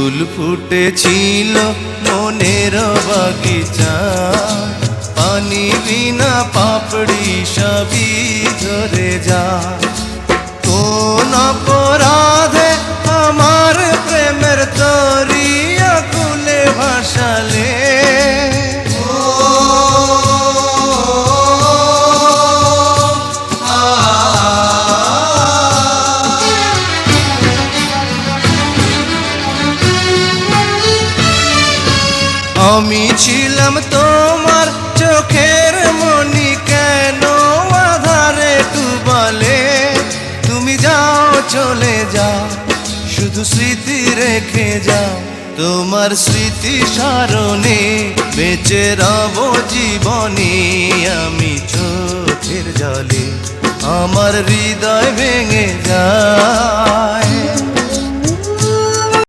ফুল ফুটেছিল মনের বাগিচা, পানি বিনা পাপড়ি সবই ঝরে যায়। কোন অপরাধে আমার প্রেমের দরিয়া কুলে ভাসালে, আমি ছিলাম তোমার চোখের মনি, কেন আধারে ডুবালে? তুমি যাও চলে যাও, শুধু স্মৃতি রেখে যাও। তোমার স্মৃতি স্মরণে বেঁচে রব জীবনে। আমি চোখের জলে আমার হৃদয় ভেঙে যায়।